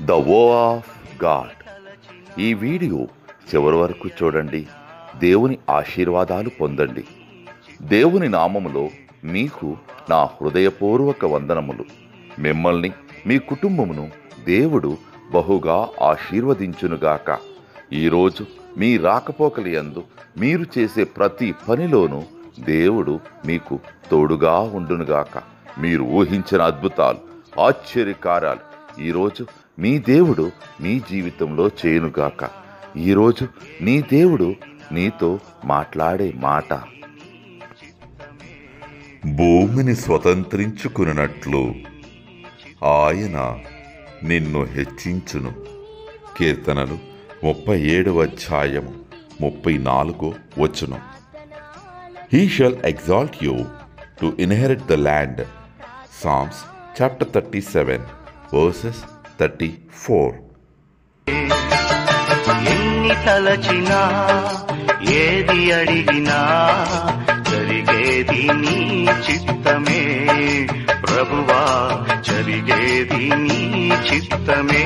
The వో of God. ఈ video చివరి వరకు చూడండి. దేవుని ఆశీర్వాదాలు పొందండి. దేవుని నామములో మీకు నా హృదయపూర్వక వందనములు. మిమ్మల్ని, మీ కుటుంబమును దేవుడు బహుగా ఆశీర్వదించునుగాక. ఈరోజు మీ రాకపోకలి యందు మీరు చేసే ప్రతి పనిలోనూ దేవుడు మీకు తోడుగా ఉండునుగాక. మీరు ఊహించిన అద్భుతాలు, ఆశ్చర్యకార్యాలు ఈరోజు మీ దేవుడు మీ జీవితంలో చేయునుగాక. ఈరోజు నీ దేవుడు నీతో మాట్లాడే మాట, భూమిని స్వతంత్రించుకున్నట్లు ఆయన నిన్ను హెచ్చించును. కీర్తనలు 37:34. He shall exalt you to inherit the land. Psalms chapter 37 verses 34. ఎన్ని తలచినా ఏది అడిగినా జరిగేది నీ చిత్తమే ప్రభువా, జరిగేది నీ చిత్తమే.